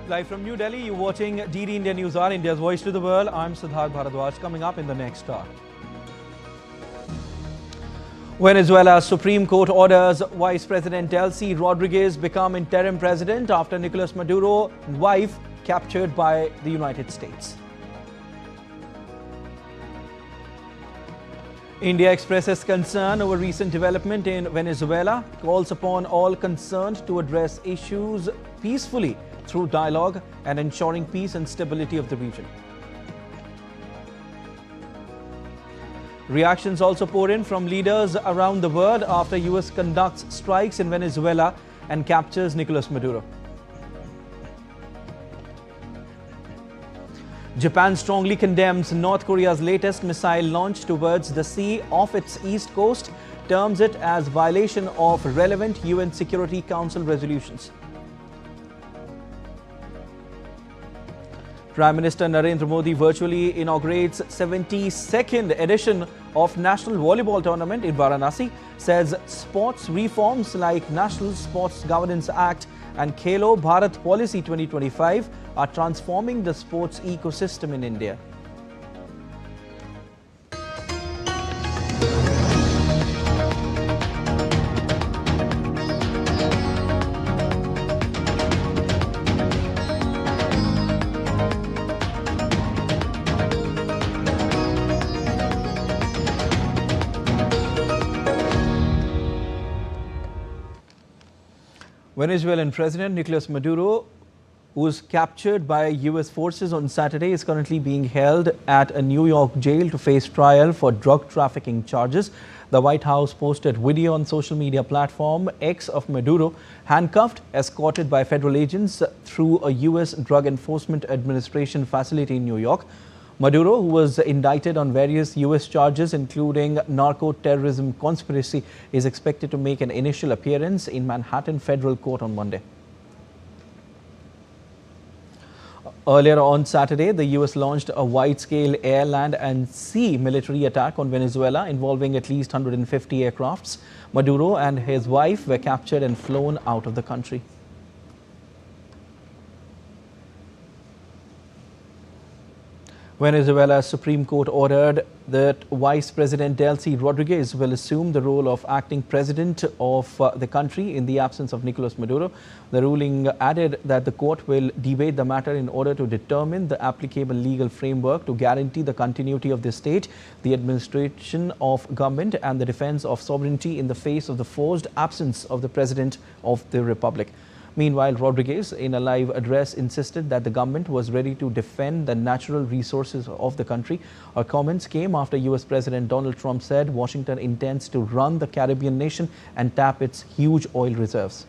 Live from New Delhi, you're watching DD India News Hour, India's voice to the world. I'm Siddharth Bharadwaj. Coming up in the next hour. Venezuela's Supreme Court orders Vice President Delcy Rodriguez become interim president after Nicolas Maduro's wife captured by the United States. India expresses concern over recent development in Venezuela, calls upon all concerned to address issues peacefully through dialogue and ensuring peace and stability of the region. Reactions also pour in from leaders around the world after US conducts strikes in Venezuela and captures Nicolas Maduro. Japan strongly condemns North Korea's latest missile launch towards the sea off its east coast, terms it as violation of relevant UN Security Council resolutions. Prime Minister Narendra Modi virtually inaugurates 72nd edition of National Volleyball Tournament in Varanasi, says sports reforms like National Sports Governance Act and Khelo Bharat Policy 2025 are transforming the sports ecosystem in India. Venezuelan President Nicolas Maduro, who was captured by US forces on Saturday, is currently being held at a New York jail to face trial for drug trafficking charges. The White House posted video on social media platform X of Maduro, handcuffed, escorted by federal agents through a US Drug Enforcement Administration facility in New York. Maduro, who was indicted on various US charges including narco-terrorism conspiracy, is expected to make an initial appearance in Manhattan Federal Court on Monday. Earlier on Saturday, the US launched a wide-scale air, land and sea military attack on Venezuela involving at least 150 aircrafts. Maduro and his wife were captured and flown out of the country. Venezuela's Supreme Court ordered that Vice President Delcy Rodriguez will assume the role of acting president of the country in the absence of Nicolas Maduro. The ruling added that the court will debate the matter in order to determine the applicable legal framework to guarantee the continuity of the state, the administration of government and the defense of sovereignty in the face of the forced absence of the President of the Republic. Meanwhile, Rodriguez, in a live address, insisted that the government was ready to defend the natural resources of the country. Her comments came after US President Donald Trump said Washington intends to run the Caribbean nation and tap its huge oil reserves.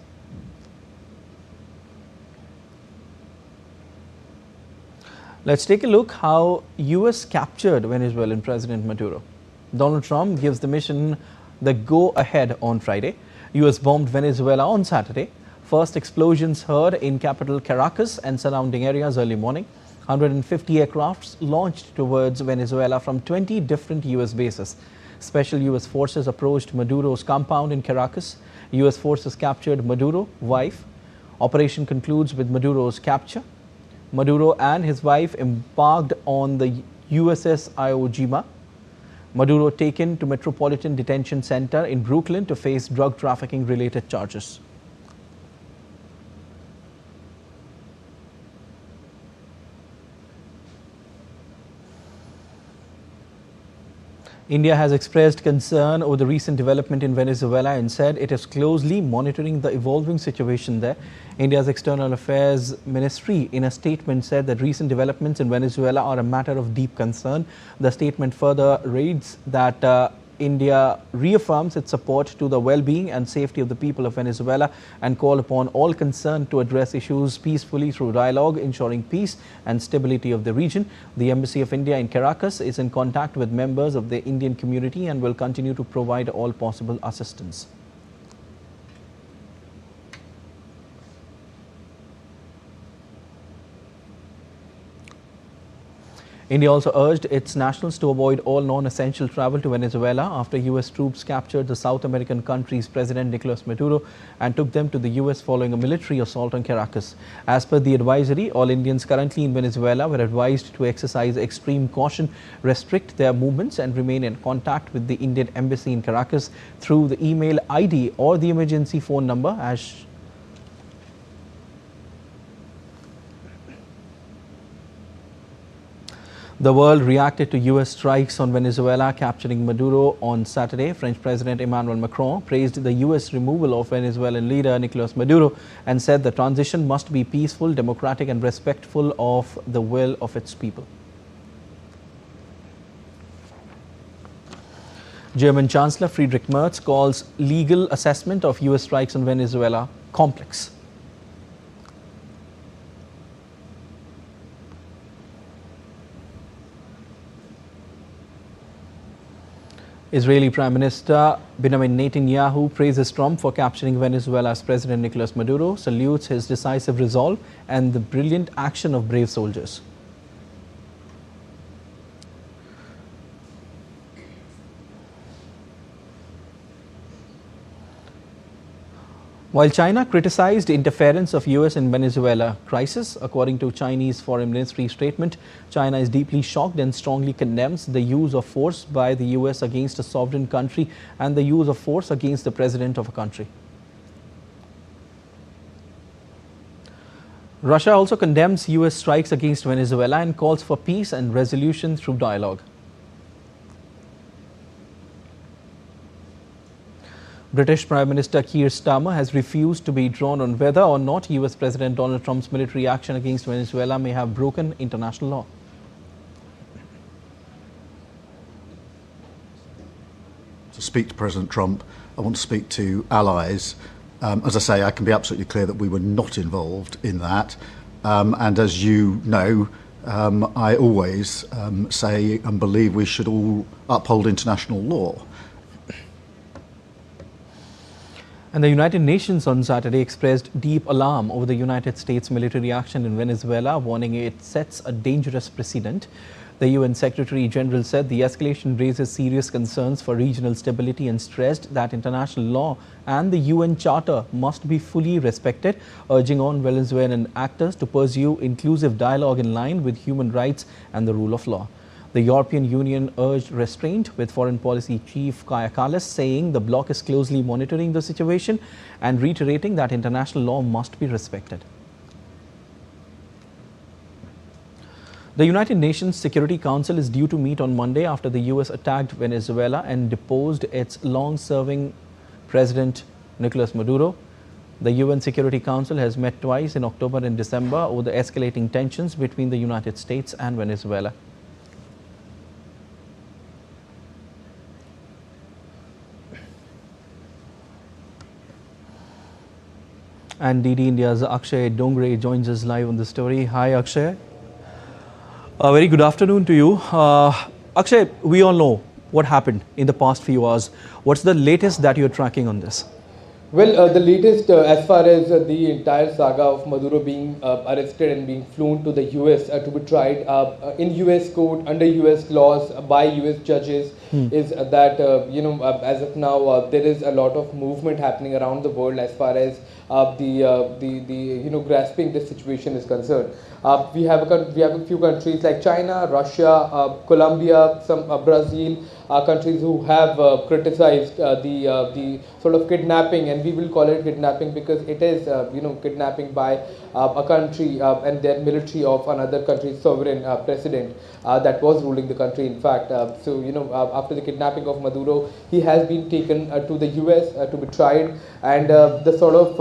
Let's take a look how US captured Venezuelan President Maduro. Donald Trump gives the mission the go-ahead on Friday. US bombed Venezuela on Saturday. First explosions heard in capital Caracas and surrounding areas early morning. 150 aircrafts launched towards Venezuela from 20 different US bases. Special US forces approached Maduro's compound in Caracas. US forces captured Maduro's wife. Operation concludes with Maduro's capture. Maduro and his wife embarked on the USS Iwo Jima. Maduro taken to Metropolitan Detention Center in Brooklyn to face drug trafficking related charges. India has expressed concern over the recent development in Venezuela and said it is closely monitoring the evolving situation there. India's External Affairs Ministry, in a statement, said that recent developments in Venezuela are a matter of deep concern. The statement further reads that India reaffirms its support to the well-being and safety of the people of Venezuela and call upon all concerned to address issues peacefully through dialogue, ensuring peace and stability of the region. The Embassy of India in Caracas is in contact with members of the Indian community and will continue to provide all possible assistance. India also urged its nationals to avoid all non-essential travel to Venezuela after US troops captured the South American country's President Nicolas Maduro and took them to the US following a military assault on Caracas. As per the advisory, all Indians currently in Venezuela were advised to exercise extreme caution, restrict their movements and remain in contact with the Indian embassy in Caracas through the email ID or the emergency phone number as the world reacted to US strikes on Venezuela capturing Maduro on Saturday. French President Emmanuel Macron praised the US removal of Venezuelan leader Nicolas Maduro and said the transition must be peaceful, democratic and respectful of the will of its people. German Chancellor Friedrich Merz calls legal assessment of US strikes on Venezuela complex. Israeli Prime Minister Benjamin Netanyahu praises Trump for capturing Venezuela's President Nicolas Maduro, salutes his decisive resolve and the brilliant action of brave soldiers. While China criticized interference of US in Venezuela crisis, according to Chinese Foreign Ministry statement, China is deeply shocked and strongly condemns the use of force by the US against a sovereign country and the use of force against the president of a country. Russia also condemns US strikes against Venezuela and calls for peace and resolution through dialogue. British Prime Minister Keir Starmer has refused to be drawn on whether or not US President Donald Trump's military action against Venezuela may have broken international law. To speak to President Trump, I want to speak to allies. As I say, I can be absolutely clear that we were not involved in that. And as you know, I always say and believe we should all uphold international law. And the United Nations on Saturday expressed deep alarm over the United States military action in Venezuela, warning it sets a dangerous precedent. The UN Secretary General said the escalation raises serious concerns for regional stability and stressed that international law and the UN Charter must be fully respected, urging on Venezuelan actors to pursue inclusive dialogue in line with human rights and the rule of law. The European Union urged restraint, with Foreign Policy Chief Kaja Kallas saying the bloc is closely monitoring the situation and reiterating that international law must be respected. The United Nations Security Council is due to meet on Monday after the US attacked Venezuela and deposed its long-serving President Nicolas Maduro. The UN Security Council has met twice in October and December over the escalating tensions between the United States and Venezuela. And DD India's Akshay Dongre joins us live on the story. Hi, Akshay. A very good afternoon to you. Akshay, we all know what happened in the past few hours. What's the latest that you're tracking on this? Well, the latest as far as the entire saga of Maduro being arrested and being flown to the US to be tried in US court under US laws by US judges is that, as of now, there is a lot of movement happening around the world as far as grasping this situation is concerned. We have a few countries like China, Russia, Colombia, some Brazil, countries who have criticized the sort of kidnapping, and we will call it kidnapping because it is kidnapping by a country and their military of another country's sovereign president that was ruling the country. In fact, after the kidnapping of Maduro, he has been taken to the US to be tried, and the sort of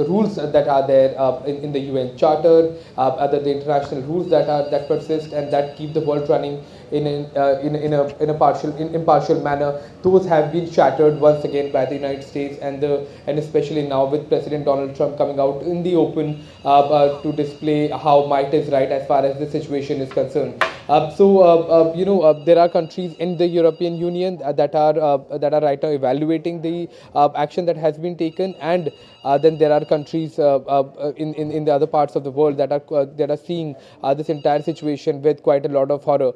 rules that are there in the UN Charter, the international rules that persist and that keep the world running in a impartial manner, those have been shattered once again by the United States and especially now with President Donald Trump coming out in the open to display how might is right as far as the situation is concerned. There are countries in the European Union that are right now evaluating the action that has been taken, and then there are countries in the other parts of the world that are seeing this entire situation with quite a lot of horror.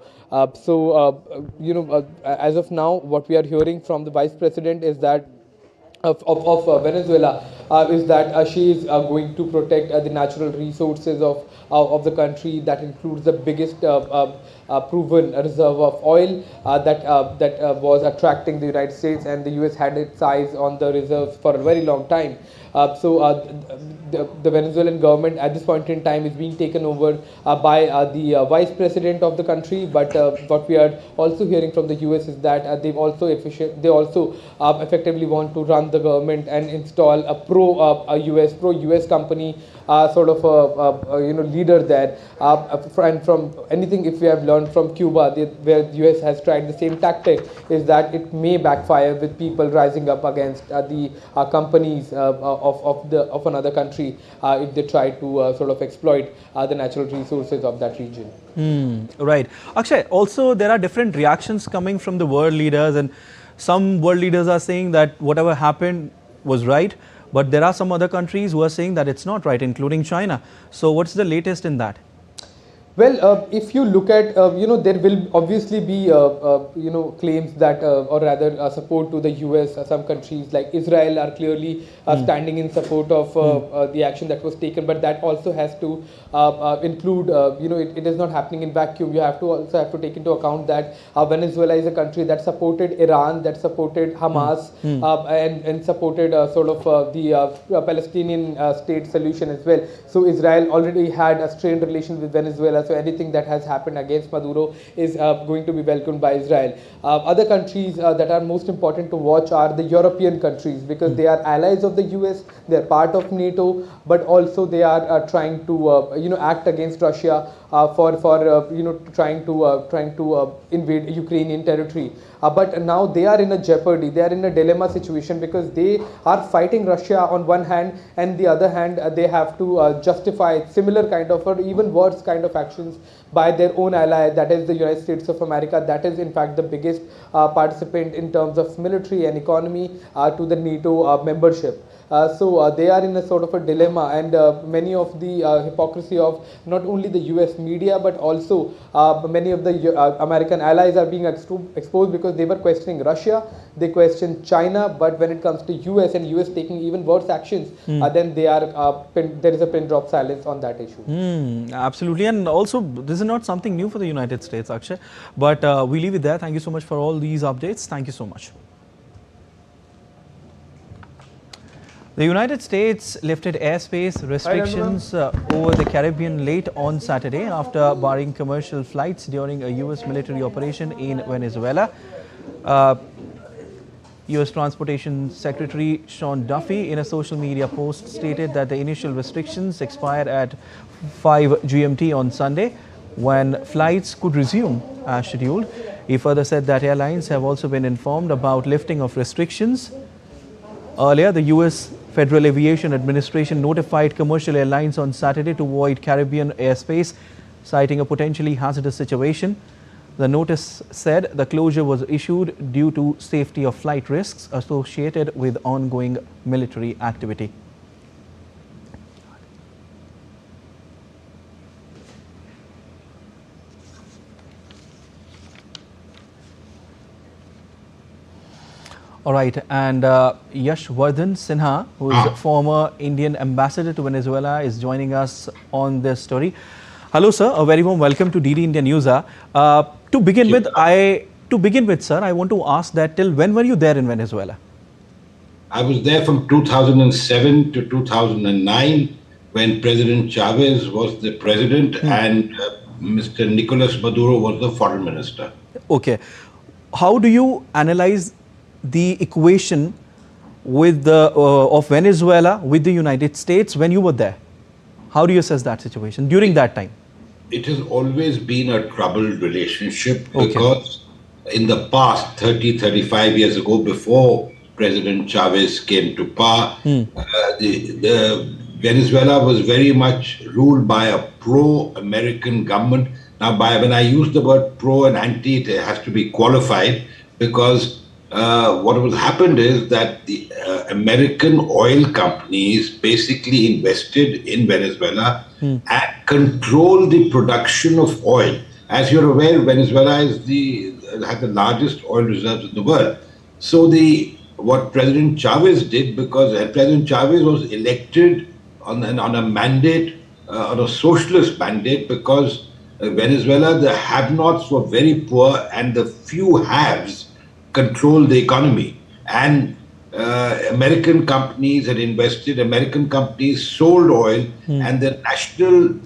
As of now, what we are hearing from the Vice President is that of Venezuela is that she is going to protect the natural resources of the country. That includes the biggest proven reserve of oil that was attracting the United States, and the US had its eyes on the reserves for a very long time. The Venezuelan government at this point in time is being taken over by the Vice President of the country. But what we are also hearing from the US is that they also effectively want to run the government and install a pro-US company sort of a leader there. And from anything, if we have learned from Cuba, where the US has tried the same tactic, is that it may backfire with people rising up against the companies of another country if they try to sort of exploit the natural resources of that region. Right. Akshay, also there are different reactions coming from the world leaders, and some world leaders are saying that whatever happened was right, but there are some other countries who are saying that it's not right, including China. So what's the latest in that? Well, if you look at, there will obviously be, claims that, or rather support to the US. Some countries like Israel are clearly standing in support of the action that was taken, but that also has to include, it is not happening in vacuum. You also have to take into account that Venezuela is a country that supported Iran, that supported Hamas, and supported the Palestinian state solution as well. So Israel already had a strained relation with Venezuela. So anything that has happened against Maduro is going to be welcomed by Israel. Other countries that are most important to watch are the European countries, because they are allies of the US, they are part of NATO, but also they are trying to act against Russia for trying to invade Ukrainian territory. But now they are in a jeopardy, they are in a dilemma situation, because they are fighting Russia on one hand, and the other hand they have to justify similar kind of or even worse kind of actions by their own ally, that is the United States of America. That is in fact the biggest participant in terms of military and economy to the NATO membership. So they are in a sort of a dilemma, and many of the hypocrisy of not only the US media but also many of the American allies are being exposed, because they were questioning Russia, they questioned China, but when it comes to US and US taking even worse actions, then there is a pin drop silence on that issue. Absolutely, and also this is not something new for the United States, Akshay, but we leave it there. Thank you so much for all these updates. Thank you so much. The United States lifted airspace restrictions over the Caribbean late on Saturday after barring commercial flights during a US military operation in Venezuela. US Transportation Secretary Sean Duffy, in a social media post, stated that the initial restrictions expired at 5 GMT on Sunday, when flights could resume as scheduled. He further said that airlines have also been informed about lifting of restrictions. Earlier, the US Federal Aviation Administration notified commercial airlines on Saturday to avoid Caribbean airspace, citing a potentially hazardous situation. The notice said the closure was issued due to safety of flight risks associated with ongoing military activity. All right, and Yashvardhan Sinha, who is a former Indian ambassador to Venezuela, is joining us on this story. Hello, sir. A very warm welcome to DD India News. To begin with, sir, I want to ask that till when were you there in Venezuela? I was there from 2007 to 2009, when President Chavez was the president and Mr. Nicolas Maduro was the foreign minister. Okay. How do you analyze the equation with of Venezuela with the United States when you were there? How do you assess that situation during that time? It has always been a troubled relationship, because in the past 30-35 years ago, before President Chavez came to power, the Venezuela was very much ruled by a pro-American government Now, when I use the word pro and anti, it has to be qualified, because what has happened is that the American oil companies basically invested in Venezuela and control the production of oil. As you're aware, Venezuela has the largest oil reserves in the world. So what President Chavez did, because President Chavez was elected on a mandate, on a socialist mandate, because Venezuela, the have-nots were very poor and the few haves controlled the economy. And American companies had invested, American companies sold oil, and the national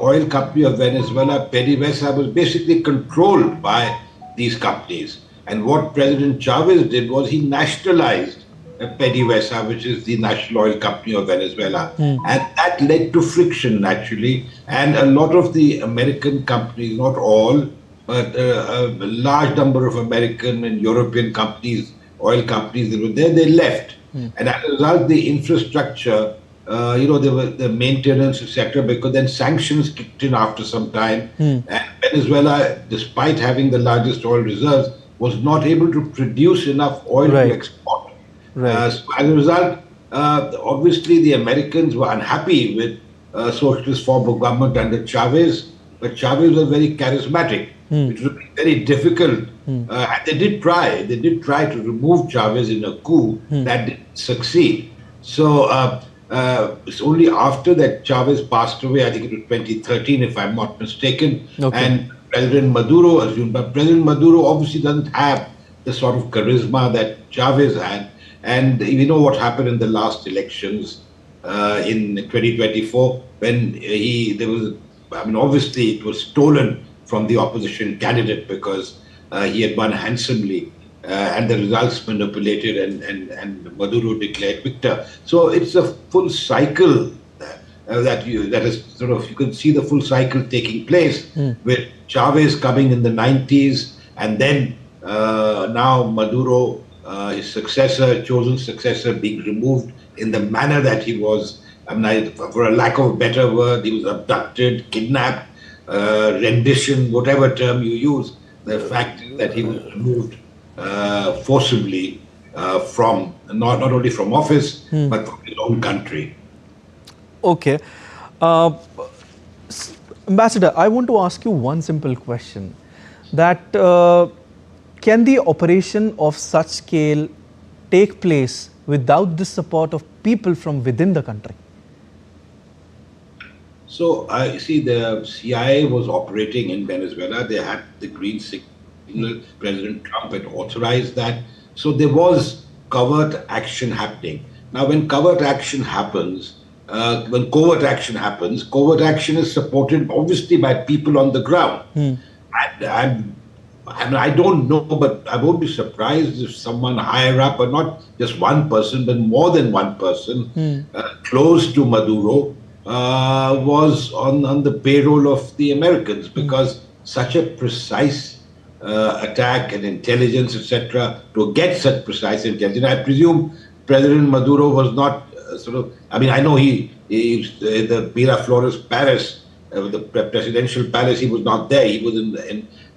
oil company of Venezuela, PDVSA, was basically controlled by these companies. And what President Chavez did was he nationalized PDVSA, which is the national oil company of Venezuela. And that led to friction, naturally. And a lot of the American companies, not all, but a large number of American and European companies, oil companies that were there, they left. And as a result, the infrastructure, there were the maintenance, etc., because then sanctions kicked in after some time. And Venezuela, despite having the largest oil reserves, was not able to produce enough oil to export. So as a result, obviously the Americans were unhappy with socialist form of government under Chavez, but Chavez was very charismatic. It was very difficult. And they did try to remove Chavez in a coup. That didn't succeed. So it's only after that Chavez passed away, I think it was 2013, if I'm not mistaken, and President Maduro assumed. But President Maduro obviously doesn't have the sort of charisma that Chavez had. And we know what happened in the last elections in 2024, when obviously it was stolen from the opposition candidate, because he had won handsomely, and the results manipulated, and Maduro declared victor. So it's a full cycle you can see the full cycle taking place, with Chavez coming in the 90s, and then now Maduro, his chosen successor, being removed in the manner that he was. For a lack of a better word, he was abducted, kidnapped, rendition, whatever term you use. The fact that he was removed forcibly from not only from office, but from his own country. Okay. Ambassador, I want to ask you one simple question. That can the operation of such scale take place without the support of people from within the country? So, you see, the CIA was operating in Venezuela. They had the green signal. President Trump had authorized that. So there was covert action happening. Now, when covert action happens, covert action is supported obviously by people on the ground. And I don't know, but I won't be surprised if someone higher up, or not just one person, but more than one person close to Maduro was on the payroll of the Americans, because such a precise attack and intelligence, etc., to get such precise intelligence, I presume President Maduro was not I know the Miraflores Palace, the presidential palace, he was not there. He was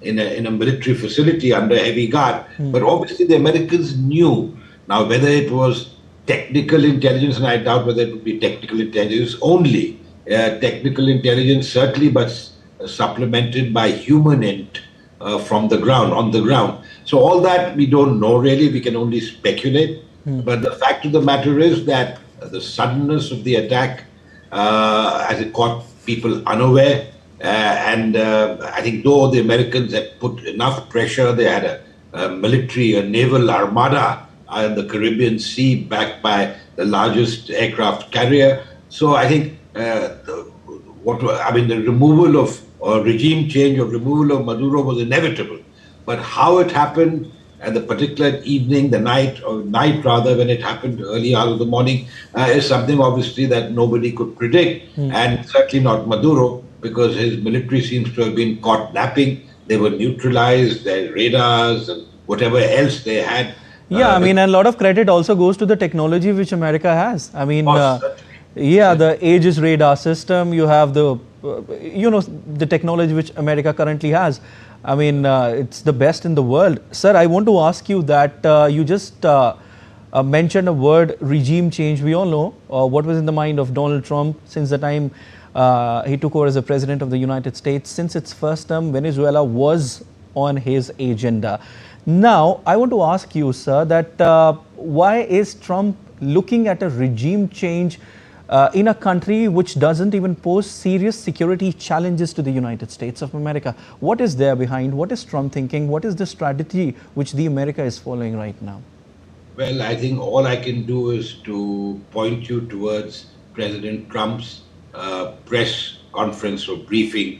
in a military facility under heavy guard. But obviously the Americans knew. Now, whether it was technical intelligence, and I doubt whether it would be technical intelligence only, technical intelligence certainly, but supplemented by human int from the ground, on the ground. So all that we don't know really, we can only speculate. But the fact of the matter is that the suddenness of the attack, as it caught people unaware, and I think though the Americans had put enough pressure, they had a naval armada in the Caribbean Sea backed by the largest aircraft carrier. So I think the removal of, or regime change or removal of Maduro was inevitable. But how it happened, and the particular evening, night rather, when it happened early hours of the morning, is something obviously that nobody could predict, and certainly not Maduro, because his military seems to have been caught napping. They were neutralized, their radars and whatever else they had. Yeah, and a lot of credit also goes to the technology which America has. The Aegis radar system, you have the the technology which America currently has. I mean, it's the best in the world. Sir, I want to ask you that you just mentioned a word, regime change. We all know what was in the mind of Donald Trump since the time he took over as the president of the United States. Since its first term, Venezuela was on his agenda. Now, I want to ask you, sir, that why is Trump looking at a regime change in a country which doesn't even pose serious security challenges to the United States of America? What is there behind? What is Trump thinking? What is the strategy which the America is following right now? Well, I think all I can do is to point you towards President Trump's press conference or briefing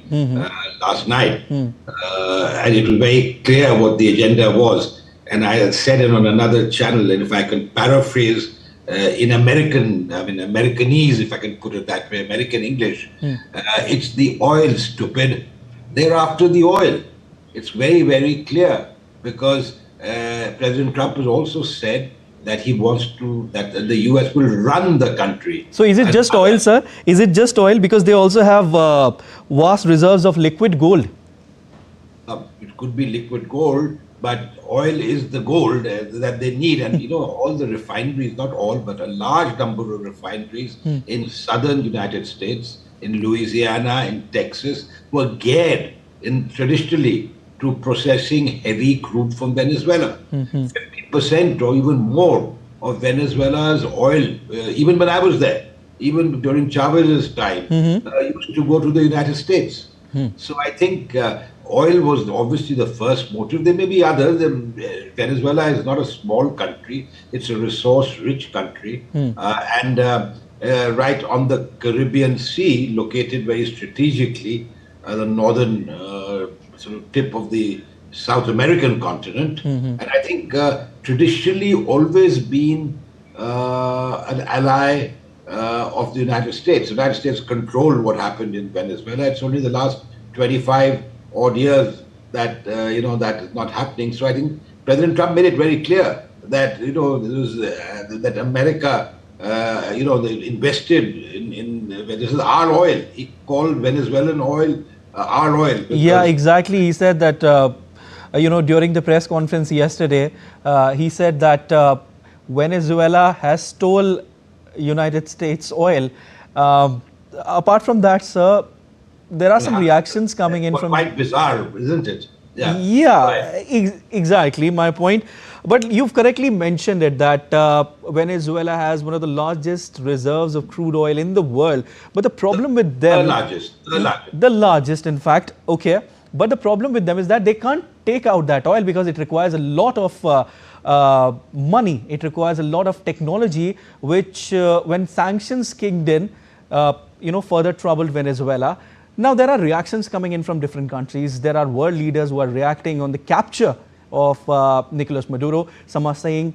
last night. And it was very clear what the agenda was. And I had said it on another channel, and if I can paraphrase in Americanese, if I can put it that way, American English, it's the oil, stupid. They're after the oil. It's very, very clear, because President Trump has also said that he wants that the US will run the country. So is it just oil, sir? Is it just oil? Because they also have vast reserves of liquid gold. It could be liquid gold, but oil is the gold that they need. And all the refineries, not all, but a large number of refineries in southern United States, in Louisiana, in Texas, were geared traditionally to processing heavy crude from Venezuela. 50% or even more of Venezuela's oil, even when I was there, even during Chavez's time, used to go to the United States. So I think oil was obviously the first motive. There may be others. Venezuela is not a small country. It's a resource-rich country. And right on the Caribbean Sea, located very strategically, the northern sort of tip of the South American continent. And I think traditionally always been an ally of the United States. The United States controlled what happened in Venezuela. It's only the last 25 odd years that that is not happening. So I think President Trump made it very clear that that America they invested in this is our oil. He called Venezuelan oil our oil. Yeah, exactly. He said that during the press conference yesterday, he said that Venezuela has stole United States oil. Apart from that, sir, there are some reactions coming in from... Quite bizarre, isn't it? Yeah, exactly my point. But you've correctly mentioned it that Venezuela has one of the largest reserves of crude oil in the world. But the problem with them... The largest, in fact. Okay. But the problem with them is that they can't take out that oil because it requires a lot of money. It requires a lot of technology, which when sanctions kicked in, further troubled Venezuela. Now, there are reactions coming in from different countries. There are world leaders who are reacting on the capture of Nicolas Maduro. Some are saying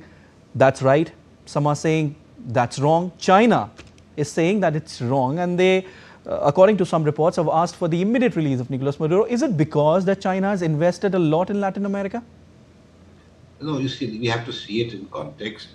that's right. Some are saying that's wrong. China is saying that it's wrong. And they, according to some reports, have asked for the immediate release of Nicolas Maduro. Is it because that China has invested a lot in Latin America? No, you see, we have to see it in context.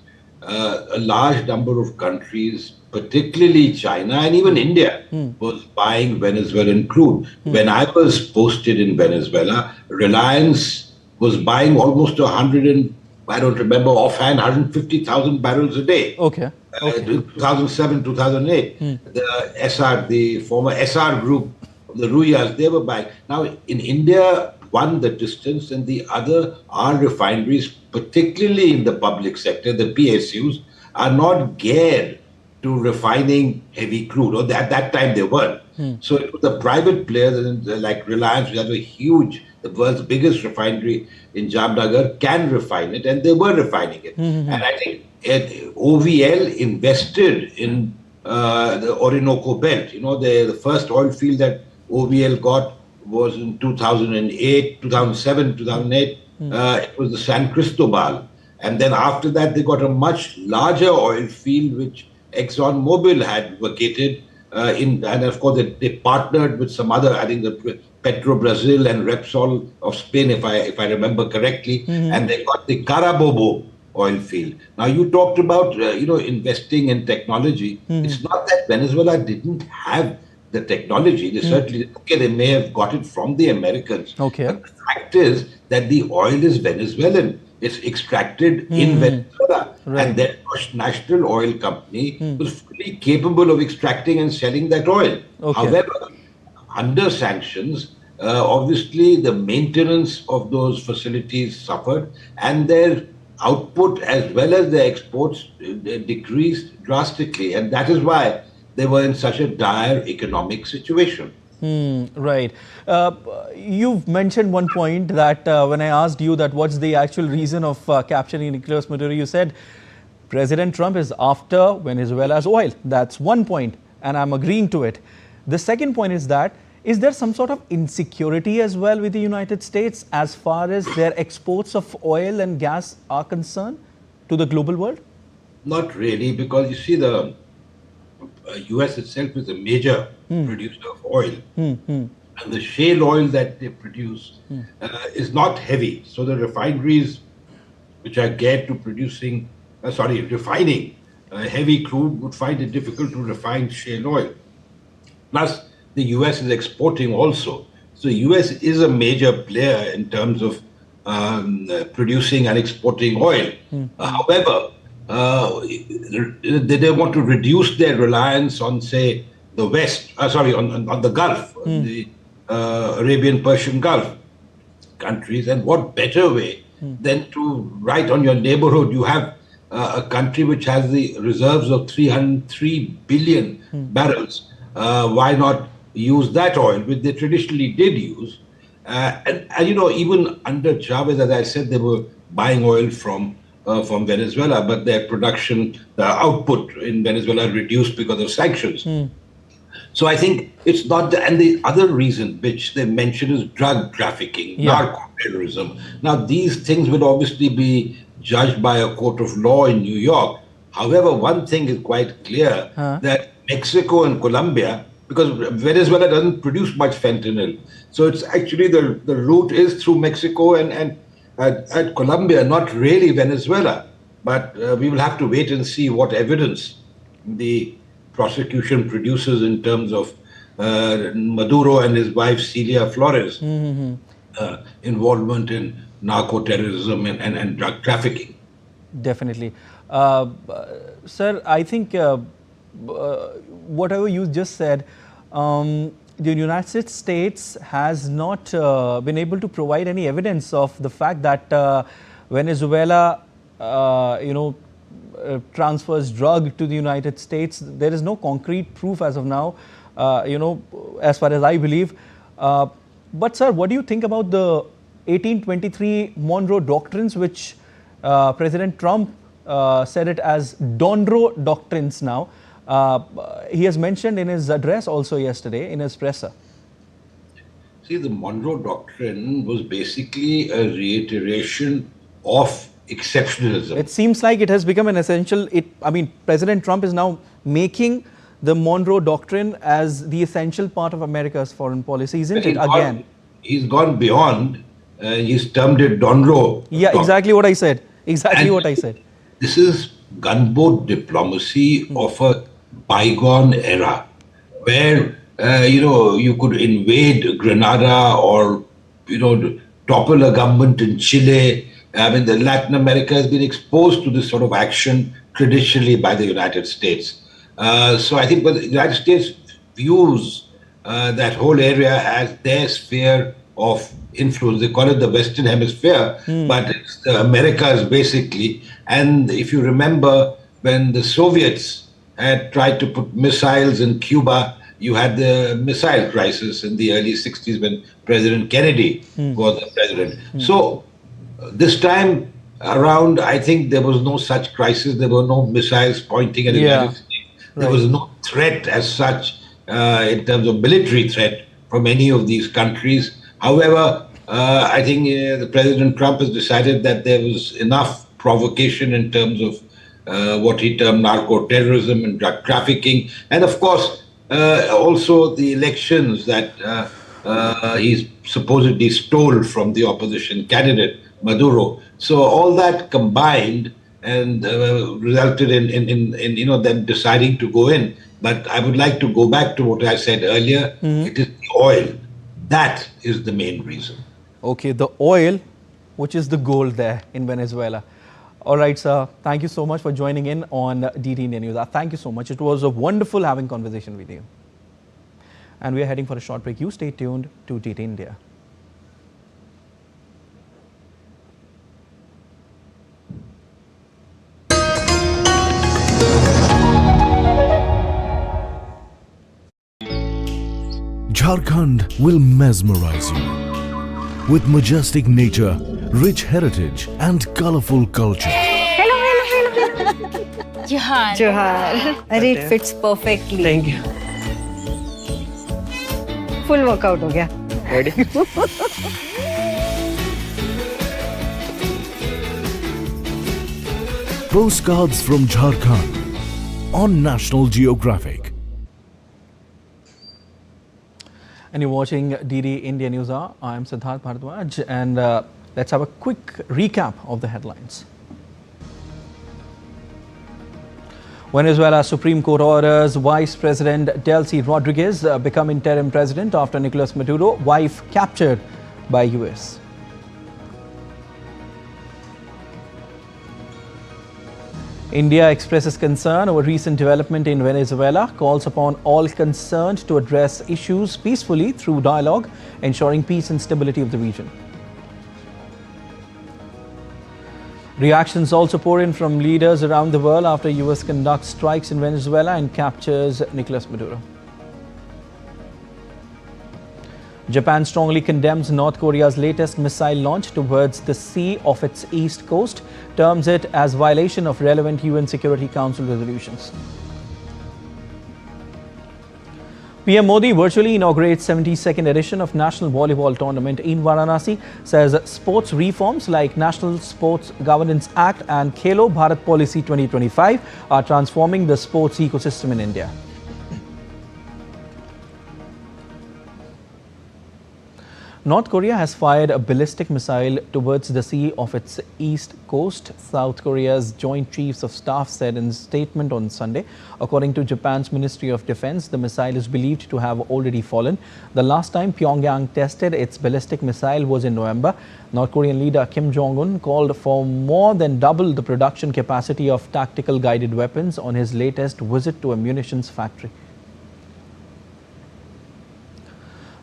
A large number of countries, particularly China and even India, was buying Venezuelan crude. When I was posted in Venezuela, Reliance was buying almost 150,000 barrels a day. Okay. 2007, 2008. The former SR group, the Ruyas, they were buying. Now, in India, one, the distance, and the other, our refineries, particularly in the public sector, the PSUs, are not geared to refining heavy crude. Or at that time, they weren't. So it was the private players like Reliance, which has a huge, the world's biggest refinery in Jamnagar, can refine it, and they were refining it. And I think OVL invested in the Orinoco Belt. The first oil field that OVL got was in 2008, 2007, 2008. It was the San Cristobal. And then after that, they got a much larger oil field, which ExxonMobil had vacated. And of course, they partnered with some other, I think the Petro Brazil and Repsol of Spain, if I remember correctly. And they got the Carabobo oil field. Now, you talked about, investing in technology. It's not that Venezuela didn't have the technology. They certainly, okay, they may have got it from the Americans. Okay. But the fact is that the oil is Venezuelan. It's extracted in Venezuela. Right. And their national oil company was fully capable of extracting and selling that oil. Okay. However, under sanctions, obviously the maintenance of those facilities suffered, and their output as well as their exports decreased drastically. And that is why they were in such a dire economic situation. Right. You've mentioned one point that when I asked you that what's the actual reason of capturing Nicolas Maduro, you said President Trump is after Venezuela's oil. That's one point, and I'm agreeing to it. The second point is that, is there some sort of insecurity as well with the United States as far as their exports of oil and gas are concerned to the global world? Not really, because you see the US itself is a major producer of oil. And the shale oil that they produce is not heavy. So the refineries which are geared to refining heavy crude would find it difficult to refine shale oil. Plus, the US is exporting also. So the US is a major player in terms of producing and exporting oil. However, they want to reduce their reliance on, say, the West, on the Gulf, the Arabian Persian Gulf countries. And what better way than to, right on your neighborhood, you have a country which has the reserves of 303 billion barrels. Why not use that oil, which they traditionally did use? And even under Chavez, as I said, they were buying oil from Venezuela, but their production, the output in Venezuela reduced because of sanctions. So I think it's not, and the other reason which they mention is drug trafficking, narco-terrorism. Now, these things will obviously be judged by a court of law in New York. However, one thing is quite clear, that Mexico and Colombia, because Venezuela doesn't produce much fentanyl, so it's actually the route is through Mexico and at Colombia, not really Venezuela. But we will have to wait and see what evidence the prosecution produces in terms of Maduro and his wife Celia Flores involvement in narco-terrorism and drug trafficking. Definitely. Sir, I think whatever you just said, the United States has not been able to provide any evidence of the fact that Venezuela, transfers drug to the United States. There is no concrete proof as of now, as far as I believe. But sir, what do you think about the 1823 Monroe doctrines, which President Trump said it as Monroe doctrines now? He has mentioned in his address also yesterday in his presser. See, the Monroe doctrine was basically a reiteration of exceptionalism. It seems like it has become an essential. President Trump is now making the Monroe doctrine as the essential part of America's foreign policy, isn't it? Again, he's gone beyond. He's termed it Monroe. Yeah, exactly what I said. Exactly what I said. This is gunboat diplomacy of a bygone era, where you could invade Grenada or topple a government in Chile. The Latin America has been exposed to this sort of action traditionally by the United States. So I think the United States views that whole area as their sphere of influence. They call it the Western Hemisphere, but it's the Americas basically. And if you remember, when the Soviets had tried to put missiles in Cuba, you had the missile crisis in the early 60s when President Kennedy was the president. So this time around, I think there was no such crisis. There were no missiles pointing at the United States. There was no threat as such in terms of military threat from any of these countries. However, I think the President Trump has decided that there was enough provocation in terms of what he termed narco-terrorism and drug trafficking. And of course, also the elections that he supposedly stole from the opposition candidate, Maduro. So all that combined and resulted in them deciding to go in. But I would like to go back to what I said earlier. It is the oil. That is the main reason. Okay, the oil, which is the gold there in Venezuela. All right, sir. Thank you so much for joining in on DT India News. Thank you so much. It was a wonderful having conversation with you. And we are heading for a short break. You stay tuned to DT India. Jharkhand will mesmerize you with majestic nature, rich heritage and colorful culture. Hello. Johar. It fits perfectly. Thank you. Full workout हो गया. Ready? Postcards from Jharkhand on National Geographic. And you're watching DD India News Hour. I'm Siddharth Bharadwaj, and let's have a quick recap of the headlines. Venezuela Supreme Court orders Vice President Delcy Rodriguez become interim president after Nicolas Maduro, wife captured by US. India expresses concern over recent development in Venezuela, calls upon all concerned to address issues peacefully through dialogue, ensuring peace and stability of the region. Reactions also pour in from leaders around the world after US conducts strikes in Venezuela and captures Nicolas Maduro. Japan strongly condemns North Korea's latest missile launch towards the sea off its east coast, terms it as violation of relevant UN Security Council resolutions. PM Modi virtually inaugurates 72nd edition of National Volleyball Tournament in Varanasi, says sports reforms like National Sports Governance Act and Khelo Bharat Policy 2025 are transforming the sports ecosystem in India. North Korea has fired a ballistic missile towards the sea off its east coast, South Korea's Joint Chiefs of Staff said in a statement on Sunday. According to Japan's Ministry of Defense, the missile is believed to have already fallen. The last time Pyongyang tested its ballistic missile was in November. North Korean leader Kim Jong-un called for more than double the production capacity of tactical guided weapons on his latest visit to a munitions factory.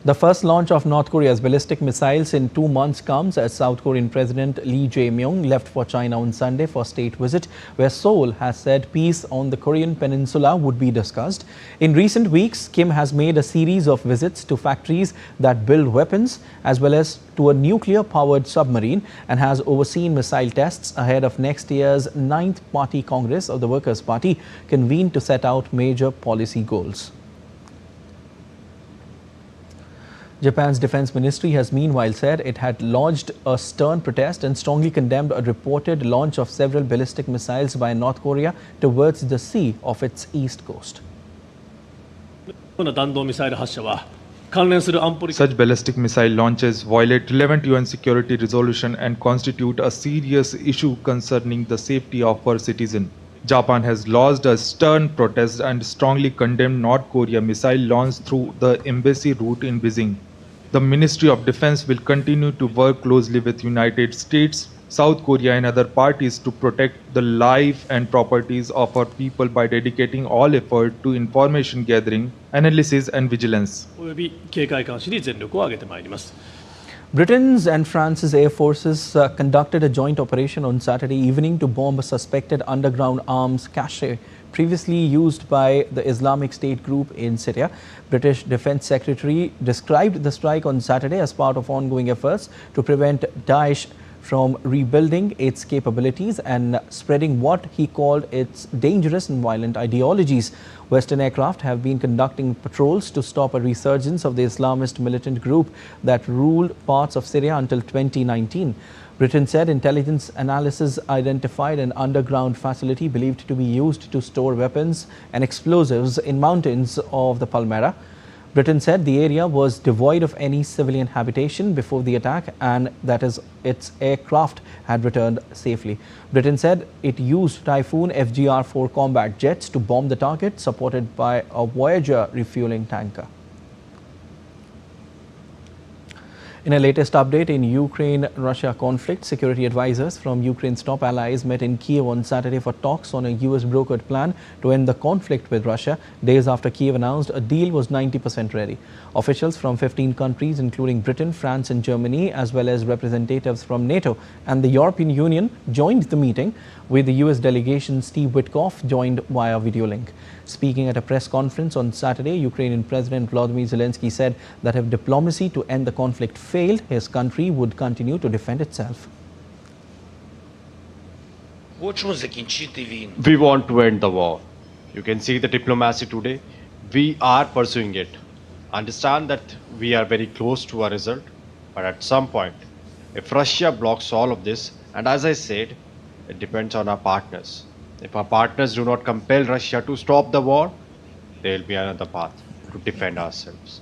The first launch of North Korea's ballistic missiles in 2 months comes as South Korean President Lee Jae-myung left for China on Sunday for state visit, where Seoul has said peace on the Korean peninsula would be discussed. In recent weeks, Kim has made a series of visits to factories that build weapons as well as to a nuclear-powered submarine and has overseen missile tests ahead of next year's 9th Party Congress of the Workers' Party, convened to set out major policy goals. Japan's defense ministry has meanwhile said it had lodged a stern protest and strongly condemned a reported launch of several ballistic missiles by North Korea towards the sea off its east coast. Such ballistic missile launches violate relevant UN security resolution and constitute a serious issue concerning the safety of our citizens. Japan has lodged a stern protest and strongly condemned North Korea missile launch through the embassy route in Beijing. The Ministry of Defense will continue to work closely with United States, South Korea and other parties to protect the life and properties of our people by dedicating all effort to information gathering, analysis and vigilance. Britain's and France's air forces conducted a joint operation on Saturday evening to bomb a suspected underground arms cache previously used by the Islamic State group in Syria. British Defense Secretary described the strike on Saturday as part of ongoing efforts to prevent Daesh from rebuilding its capabilities and spreading what he called its dangerous and violent ideologies. Western aircraft have been conducting patrols to stop a resurgence of the Islamist militant group that ruled parts of Syria until 2019. Britain said intelligence analysis identified an underground facility believed to be used to store weapons and explosives in mountains of the Palmyra. Britain said the area was devoid of any civilian habitation before the attack and that its aircraft had returned safely. Britain said it used Typhoon FGR-4 combat jets to bomb the target, supported by a Voyager refueling tanker. In a latest update in Ukraine-Russia conflict, security advisors from Ukraine's top allies met in Kiev on Saturday for talks on a US-brokered plan to end the conflict with Russia, days after Kiev announced a deal was 90% ready. Officials from 15 countries, including Britain, France and Germany, as well as representatives from NATO and the European Union, joined the meeting, with the US delegation Steve Witkoff joined via video link. Speaking at a press conference on Saturday, Ukrainian President Volodymyr Zelensky said that if diplomacy to end the conflict failed, his country would continue to defend itself. We want to end the war. You can see the diplomacy today. We are pursuing it. Understand that we are very close to a result, but at some point, if Russia blocks all of this, and as I said, it depends on our partners. If our partners do not compel Russia to stop the war, there will be another path to defend ourselves.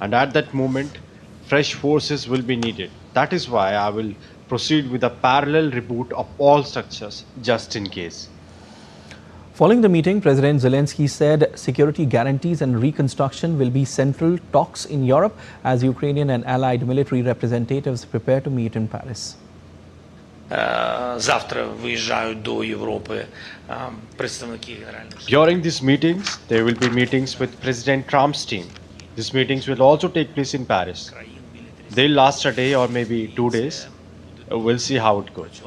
And at that moment, fresh forces will be needed. That is why I will proceed with a parallel reboot of all structures, just in case. Following the meeting, President Zelensky said security guarantees and reconstruction will be central talks in Europe as Ukrainian and allied military representatives prepare to meet in Paris. During these meetings, there will be meetings with President Trump's team. These meetings will also take place in Paris. They'll last a day or maybe 2 days. We'll see how it goes.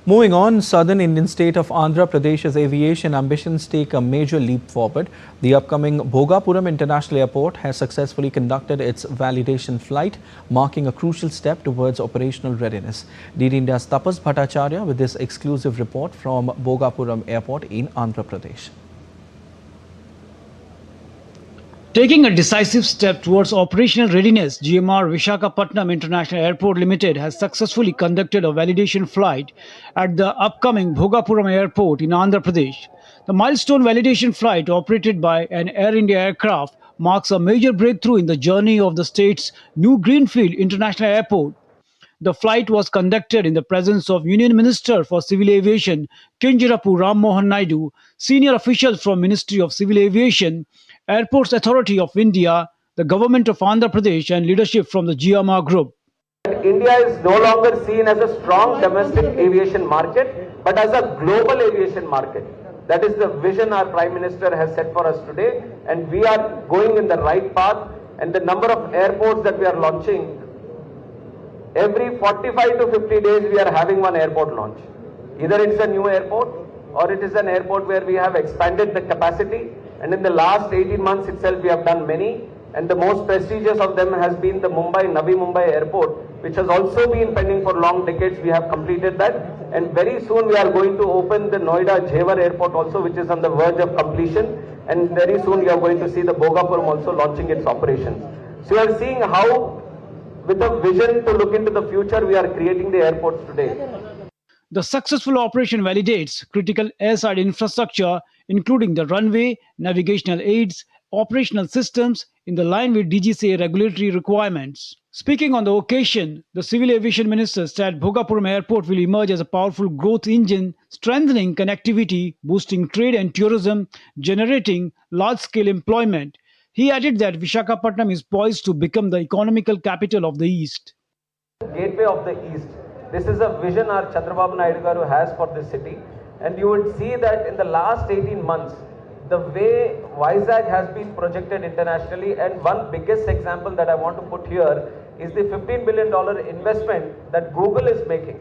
Moving on, southern Indian state of Andhra Pradesh's aviation ambitions take a major leap forward. The upcoming Bhogapuram International Airport has successfully conducted its validation flight, marking a crucial step towards operational readiness. DD India's Tapas Bhattacharya with this exclusive report from Bhogapuram Airport in Andhra Pradesh. Taking a decisive step towards operational readiness, GMR Visakhapatnam International Airport Limited has successfully conducted a validation flight at the upcoming Bhogapuram Airport in Andhra Pradesh. The milestone validation flight, operated by an Air India aircraft, marks a major breakthrough in the journey of the state's new Greenfield International Airport. The flight was conducted in the presence of Union Minister for Civil Aviation Kinjarapu Ram Mohan Naidu, senior officials from Ministry of Civil Aviation, Airports Authority of India, the Government of Andhra Pradesh and leadership from the GMR Group. India is no longer seen as a strong domestic aviation market, but as a global aviation market. That is the vision our Prime Minister has set for us today, and we are going in the right path. And the number of airports that we are launching, every 45 to 50 days we are having one airport launch. Either it's a new airport or it is an airport where we have expanded the capacity. And in the last 18 months itself, we have done many. And the most prestigious of them has been the Navi Mumbai Airport, which has also been pending for long decades. We have completed that. And very soon we are going to open the Noida Jewar Airport also, which is on the verge of completion. And very soon we are going to see the Bhogapuram also launching its operations. So you are seeing how, with a vision to look into the future, we are creating the airports today. The successful operation validates critical airside infrastructure, including the runway, navigational aids, operational systems, in the line with DGCA regulatory requirements. Speaking on the occasion, the Civil Aviation Minister said Bhogapuram Airport will emerge as a powerful growth engine, strengthening connectivity, boosting trade and tourism, generating large-scale employment. He added that Visakhapatnam is poised to become the economical capital of the East. Gateway of the East. This is a vision our Chandrababu Naidu Garu has for this city. And you would see that in the last 18 months, the way Vizag has been projected internationally, and one biggest example that I want to put here is the $15 billion investment that Google is making.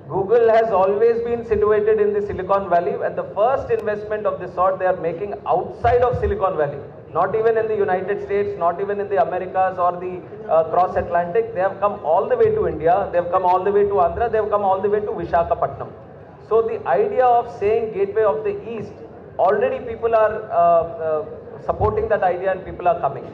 Google has always been situated in the Silicon Valley, and the first investment of this sort they are making outside of Silicon Valley. Not even in the United States, not even in the Americas or the cross-Atlantic. They have come all the way to India, they have come all the way to Andhra, they have come all the way to Visakhapatnam. So the idea of saying Gateway of the East, already people are supporting that idea and people are coming.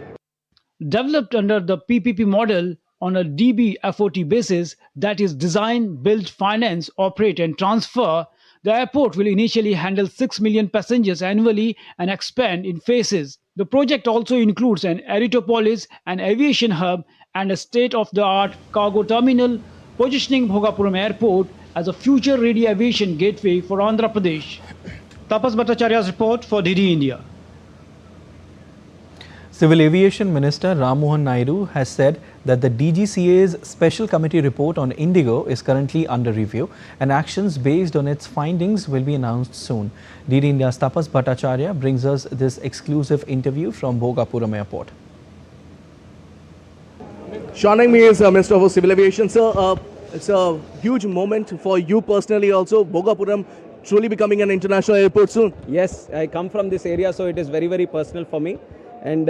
Developed under the PPP model on a DB FOT basis, that is design, build, finance, operate and transfer, The airport will initially handle 6 million passengers annually and expand in phases. The project also includes an aerotopolis, an aviation hub, and a state-of-the-art cargo terminal, positioning Bhogapuram Airport as a future-ready aviation gateway for Andhra Pradesh. Tapas Bhattacharya's report for DD India. Civil Aviation Minister Ram Mohan Naidu has said that the DGCA's Special Committee report on Indigo is currently under review and actions based on its findings will be announced soon. DD India's Tapas Bhattacharya brings us this exclusive interview from Bhogapuram Airport. Joining me is Minister of Civil Aviation. Sir, it's a huge moment for you personally also. Bhogapuram truly becoming an international airport soon. Yes, I come from this area, so it is very, very personal for me. And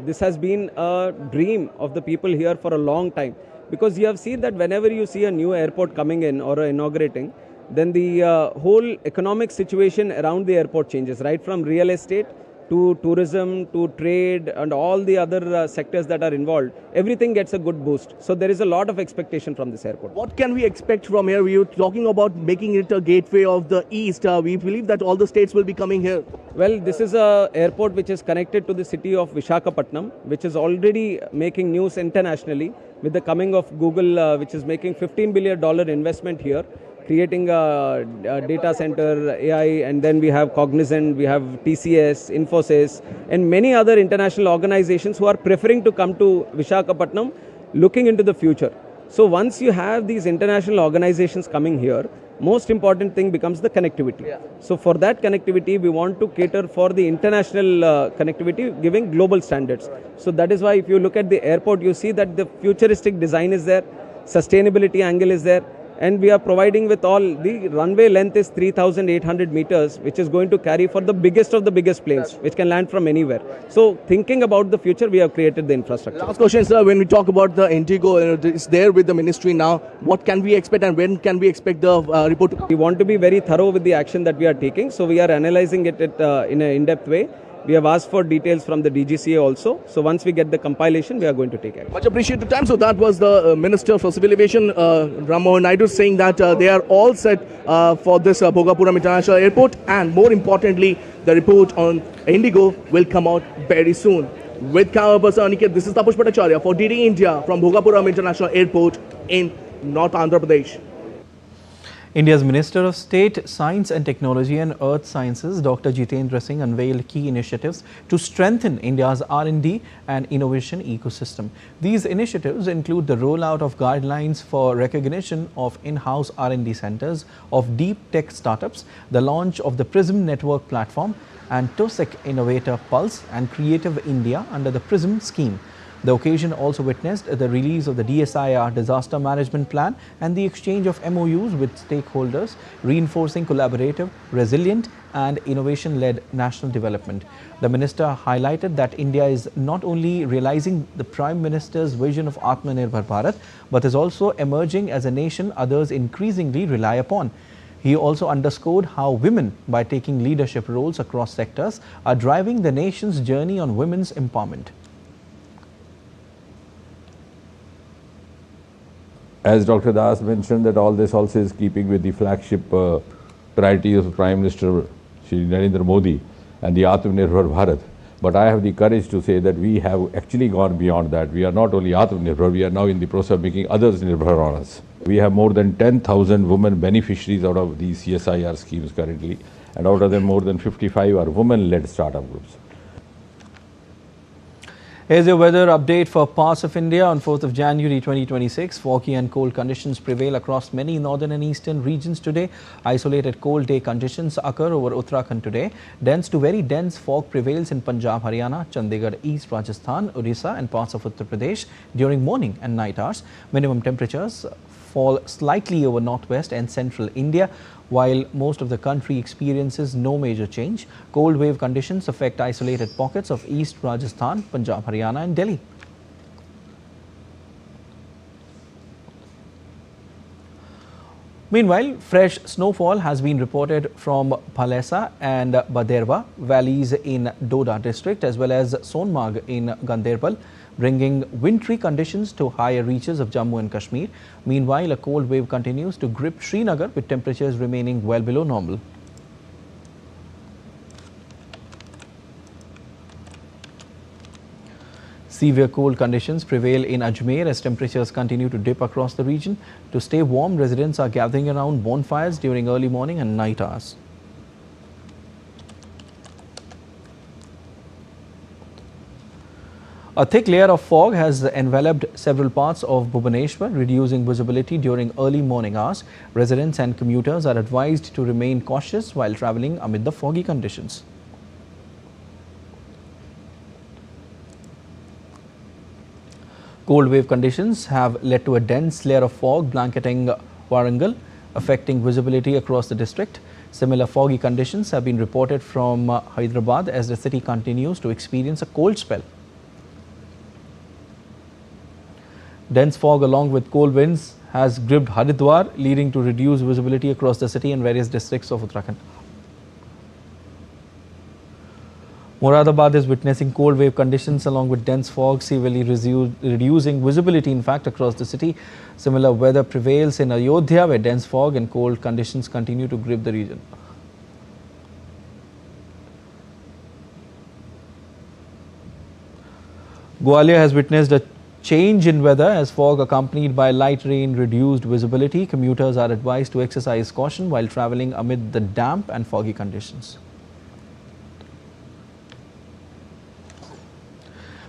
this has been a dream of the people here for a long time. Because you have seen that whenever you see a new airport coming in or inaugurating, then the whole economic situation around the airport changes, right from real estate to tourism, to trade and all the other sectors that are involved. Everything gets a good boost. So there is a lot of expectation from this airport. What can we expect from here? We were talking about making it a gateway of the East. We believe that all the states will be coming here. Well, this is an airport which is connected to the city of Visakhapatnam, which is already making news internationally with the coming of Google, which is making $15 billion investment here, creating a data center, AI, and then we have Cognizant, we have TCS, Infosys, and many other international organizations who are preferring to come to Visakhapatnam looking into the future. So once you have these international organizations coming here, most important thing becomes the connectivity. Yeah. So for that connectivity, we want to cater for the international connectivity, giving global standards. So that is why if you look at the airport, you see that the futuristic design is there, sustainability angle is there, and we are providing with all, the runway length is 3,800 meters, which is going to carry for the biggest of the biggest planes, which can land from anywhere. So thinking about the future, we have created the infrastructure. Last question, sir, when we talk about the Indigo, it's there with the ministry now. What can we expect and when can we expect the report? We want to be very thorough with the action that we are taking. So we are analyzing it in an in-depth way. We have asked for details from the DGCA also. So once we get the compilation, we are going to take action. Much appreciated time. So that was the Minister for Civil Aviation, Ram Mohan Naidu, saying that they are all set for this Bhogapuram International Airport. And more importantly, the report on Indigo will come out very soon. With camera person Aniket, this is Tapas Bhattacharya for DD India from Bhogapuram International Airport in North Andhra Pradesh. India's Minister of State, Science and Technology and Earth Sciences, Dr. Jitendra Singh, unveiled key initiatives to strengthen India's R&D and innovation ecosystem. These initiatives include the rollout of guidelines for recognition of in-house R&D centers of deep tech startups, the launch of the PRISM network platform, and TOSEC Innovator Pulse and Creative India under the PRISM scheme. The occasion also witnessed the release of the DSIR Disaster Management Plan and the exchange of MOUs with stakeholders, reinforcing collaborative, resilient and innovation-led national development. The minister highlighted that India is not only realizing the Prime Minister's vision of Atmanirbhar Bharat, but is also emerging as a nation others increasingly rely upon. He also underscored how women, by taking leadership roles across sectors, are driving the nation's journey on women's empowerment. As Dr. Das mentioned, that all this also is keeping with the flagship priorities of Prime Minister Shri Narendra Modi and the Atmanirbhar Bharat. But I have the courage to say that we have actually gone beyond that. We are not only Atmanirbhar, we are now in the process of making others Nirbhar on us. We have more than 10,000 women beneficiaries out of these CSIR schemes currently, and out of them more than 55 are women-led startup groups. Here's your weather update for parts of India on 4th of January 2026. Foggy and cold conditions prevail across many northern and eastern regions today. Isolated cold day conditions occur over Uttarakhand today. Dense to very dense fog prevails in Punjab, Haryana, Chandigarh, East Rajasthan, Odisha and parts of Uttar Pradesh during morning and night hours. Minimum temperatures fall slightly over northwest and central India, while most of the country experiences no major change. Cold wave conditions affect isolated pockets of East Rajasthan, Punjab, Haryana and Delhi. Meanwhile, fresh snowfall has been reported from Bhalesa and Baderwa valleys in Doda district as well as Sonmarg in Ganderbal. bringing wintry conditions to higher reaches of Jammu and Kashmir. Meanwhile, a cold wave continues to grip Srinagar, with temperatures remaining well below normal. Severe cold conditions prevail in Ajmer as temperatures continue to dip across the region. To stay warm, residents are gathering around bonfires during early morning and night hours. A thick layer of fog has enveloped several parts of Bhubaneswar, reducing visibility during early morning hours. Residents and commuters are advised to remain cautious while travelling amid the foggy conditions. Cold wave conditions have led to a dense layer of fog blanketing Warangal, affecting visibility across the district. Similar foggy conditions have been reported from Hyderabad as the city continues to experience a cold spell. Dense fog along with cold winds has gripped Haridwar, leading to reduced visibility across the city and various districts of Uttarayan. Moradabad is witnessing cold wave conditions along with dense fog, severely reducing visibility in fact across the city. Similar weather prevails in Ayodhya, where dense fog and cold conditions continue to grip the region. Gwalior has witnessed a change in weather as fog accompanied by light rain reduced visibility. Commuters are advised to exercise caution while travelling amid the damp and foggy conditions.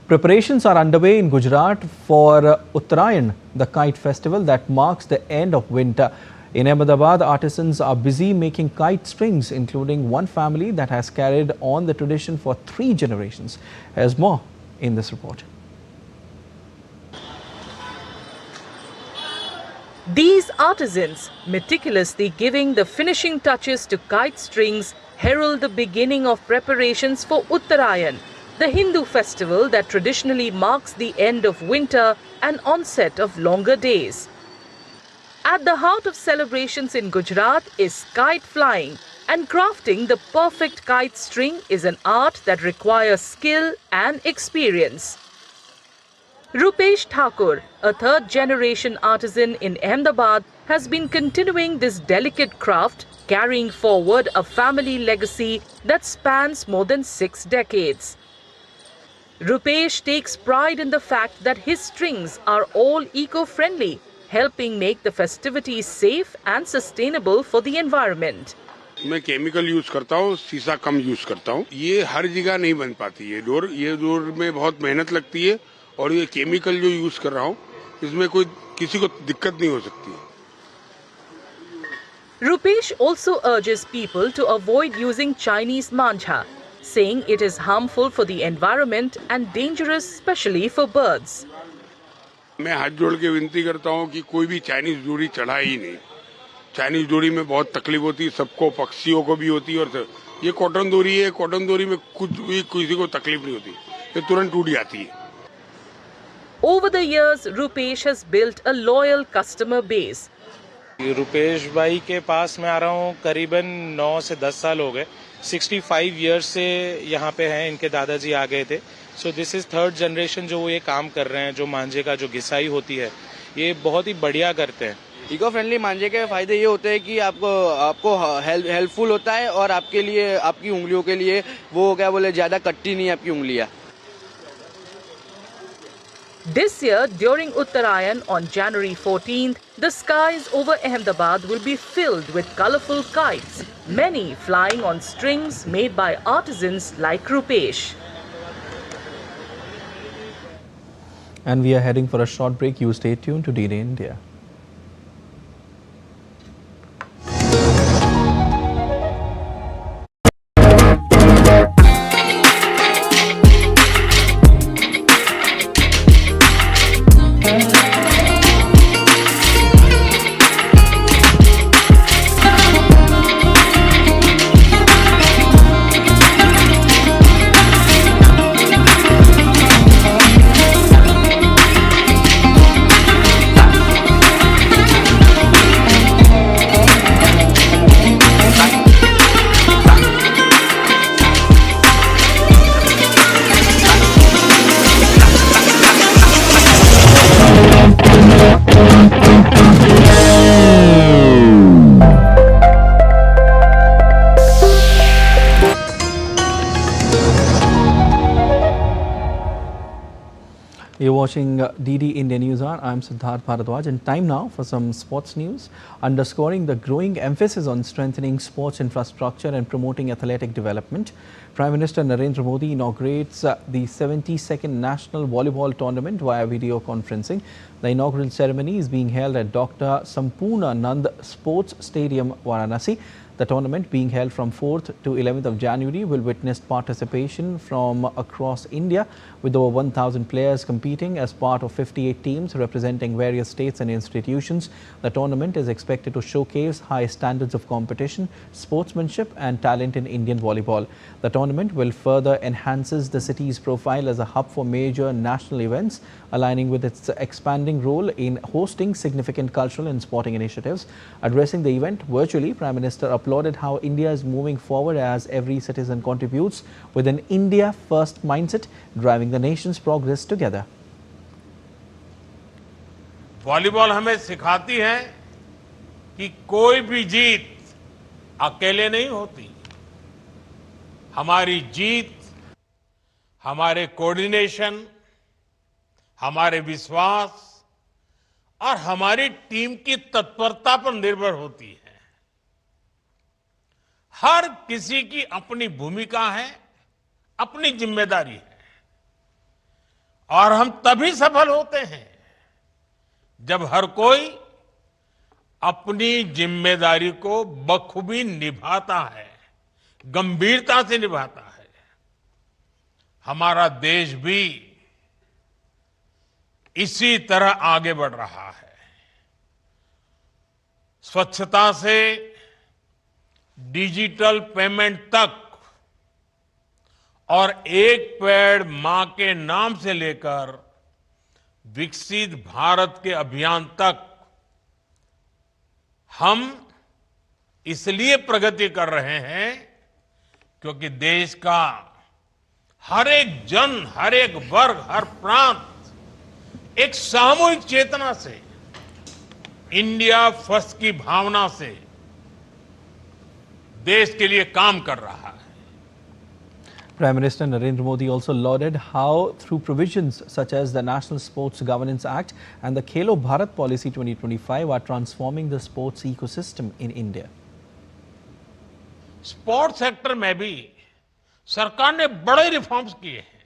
Preparations are underway in Gujarat for Uttarayan, the kite festival that marks the end of winter. In Ahmedabad, artisans are busy making kite strings, including one family that has carried on the tradition for 3 generations. There's more in this report. These artisans, meticulously giving the finishing touches to kite strings, herald the beginning of preparations for Uttarayan, the Hindu festival that traditionally marks the end of winter and onset of longer days. At the heart of celebrations in Gujarat is kite flying, and crafting the perfect kite string is an art that requires skill and experience. Rupesh Thakur, a third-generation artisan in Ahmedabad, has been continuing this delicate craft, carrying forward a family legacy that spans more than 6 decades. Rupesh takes pride in the fact that his strings are all eco-friendly, helping make the festivities safe and sustainable for the environment. मैं chemical use करता हूँ, शीशा कम use करता हूँ। ये हर जगह नहीं बन पाती है डोर, ये डोर में बहुत मेहनत लगती है और ये केमिकल जो यूज कर रहा हूँ, इसमें कोई किसी को दिक्कत नहीं हो सकती। Rupesh also urges people to avoid using Chinese manjha, saying it is harmful for the environment and dangerous especially for birds. मैं हाथ जोड़ के विनती करता हूँ कि कोई भी चाइनीज डोरी चढ़ाए ही नहीं। चाइनीज डोरी में बहुत तकलीफ होती है, सबको, पक्षियों को भी होती है, और ये कॉटन डोरी है, कॉटन डोरी में कुछ भी किसी को तकलीफ नहीं होती, ये तुरंत टूट जाती है। Over the years, Rupesh has built a loyal customer base. Rupesh भाई के पास मैं आ रहा हूँ करीबन 9 से 10 साल हो गए। 65 years से यहाँ पे हैं, इनके दादाजी आ गए थे। So this is third generation जो वो ये काम कर रहे हैं, जो मांझे का जो घिसाई होती है, ये बहुत ही बढ़िया करते हैं। इको फ्रेंडली मांझे के फायदे ये होते हैं कि आपको हेल्पफुल होता है और आपके लिए, आपकी उंगलियों के लिए वो क्या बोले, ज्यादा कटती नहीं आपकी उंगलियां। This year, during Uttarayan on January 14th, the skies over Ahmedabad will be filled with colourful kites, many flying on strings made by artisans like Rupesh. And we are heading for a short break. You stay tuned to D-Day India. You're watching DD India News Hour. I'm Siddharth Bharadwaj, and time now for some sports news. Underscoring the growing emphasis on strengthening sports infrastructure and promoting athletic development, Prime Minister Narendra Modi inaugurates the 72nd National Volleyball Tournament via video conferencing. The inaugural ceremony is being held at Dr. Sampurna Nand Sports Stadium, Varanasi. The tournament, being held from 4th to 11th of January, will witness participation from across India, with over 1,000 players competing as part of 58 teams representing various states and institutions. The tournament is expected to showcase high standards of competition, sportsmanship and talent in Indian volleyball. The tournament will further enhances the city's profile as a hub for major national events, aligning with its expanding role in hosting significant cultural and sporting initiatives. Addressing the event virtually, Prime Minister applauded how India is moving forward as every citizen contributes with an India-first mindset, driving the nation's progress together. Volleyball हमें सिखाती है कि कोई भी जीत अकेले नहीं होती। हमारी जीत हमारे कोऑर्डिनेशन, हमारे विश्वास और हमारी टीम की तत्परता पर निर्भर होती है। हर किसी की अपनी भूमिका है, अपनी जिम्मेदारी है और हम तभी सफल होते हैं जब हर कोई अपनी जिम्मेदारी को बखूबी निभाता है, गंभीरता से निभाता है। हमारा देश भी इसी तरह आगे बढ़ रहा है। स्वच्छता से डिजिटल पेमेंट तक और एक पेड़ मां के नाम से लेकर विकसित भारत के अभियान तक हम इसलिए प्रगति कर रहे हैं क्योंकि देश का हर एक जन, हर एक वर्ग, हर प्रांत एक सामूहिक चेतना से, इंडिया फर्स्ट की भावना से देश के लिए काम कर रहा है। Prime Minister Narendra Modi also lauded how, through provisions such as the National Sports Governance Act and the Khelo Bharat Policy 2025, are transforming the sports ecosystem in India. Sports sector में भी सरकार ने बड़े रिफॉर्म्स किए हैं।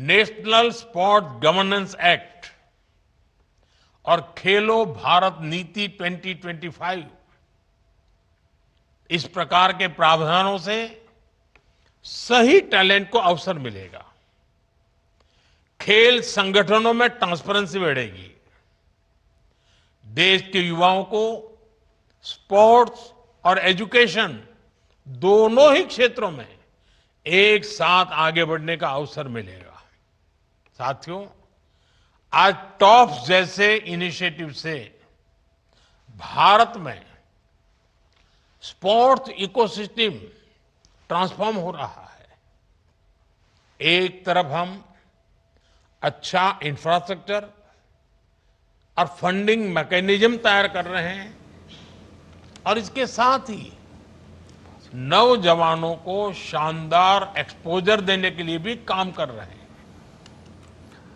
National sports governance act और खेलो भारत नीति 2025, इस प्रकार के प्रावधानों से सही टैलेंट को अवसर मिलेगा। खेल संगठनों में ट्रांसपेरेंसी बढ़ेगी। देश के युवाओं को स्पोर्ट्स और एजुकेशन दोनों ही क्षेत्रों में एक साथ आगे बढ़ने का अवसर मिलेगा। साथियों, आज टॉप्स जैसे इनिशिएटिव से भारत में स्पोर्ट्स इकोसिस्टम ट्रांसफॉर्म हो रहा है। एक तरफ हम अच्छा इंफ्रास्ट्रक्चर और फंडिंग मैकेनिज्म तैयार कर रहे हैं और इसके साथ ही नौजवानों को शानदार एक्सपोजर देने के लिए भी काम कर रहे हैं।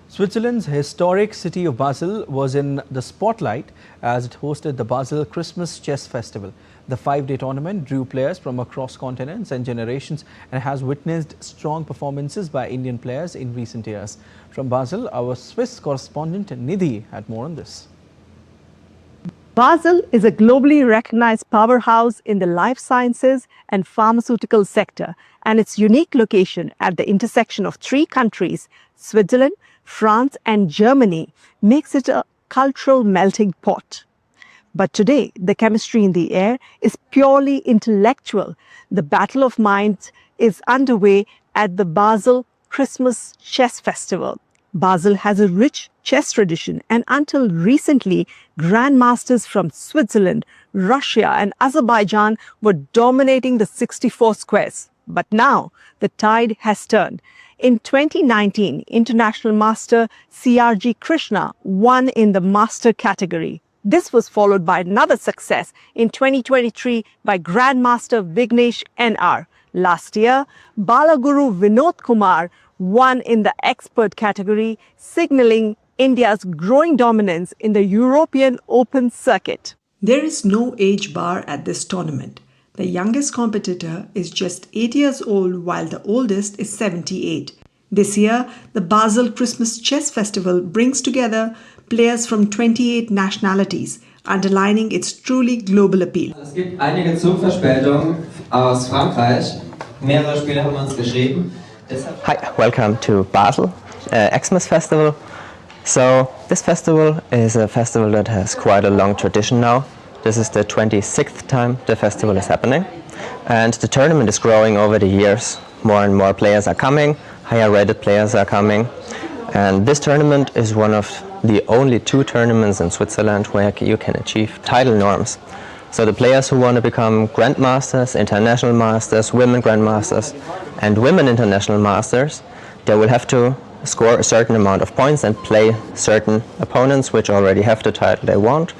Switzerland's historic city of Basel was in the spotlight as it hosted the Basel Christmas Chess Festival. The 5-day tournament drew players from across continents and generations and has witnessed strong performances by Indian players in recent years. From Basel, our Swiss correspondent Nidhi had more on this. Basel is a globally recognized powerhouse in the life sciences and pharmaceutical sector, and its unique location at the intersection of 3 countries, Switzerland, France and Germany, makes it a cultural melting pot. But today, the chemistry in the air is purely intellectual. The battle of minds is underway at the Basel Christmas Chess Festival. Basel has a rich chess tradition, and until recently, grandmasters from Switzerland, Russia and Azerbaijan were dominating the 64 squares. But now, the tide has turned. In 2019, international master CRG Krishna won in the master category. This was followed by another success in 2023 by Grandmaster Vignesh NR. Last year, Balaguru Vinod Kumar won in the expert category, signaling India's growing dominance in the European Open circuit. There is no age bar at this tournament. The youngest competitor is just 8 years old, while the oldest is 78. This year, the Basel Christmas Chess Festival brings together players from 28 nationalities, underlining its truly global appeal. Es gibt einige Zugverspätungen aus Frankreich. Mehrere Spieler haben uns geschrieben. Hi, welcome to Basel Xmas Festival. So this festival is a festival that has quite a long tradition now. This is the 26th time the festival is happening, and the tournament is growing over the years. More and more players are coming, higher rated players are coming, and this tournament is one of the only 2 tournaments in Switzerland where you can achieve title norms. So the players who want to become grandmasters, international masters, women grandmasters and women international masters, they will have to score a certain amount of points and play certain opponents which already have the title they want,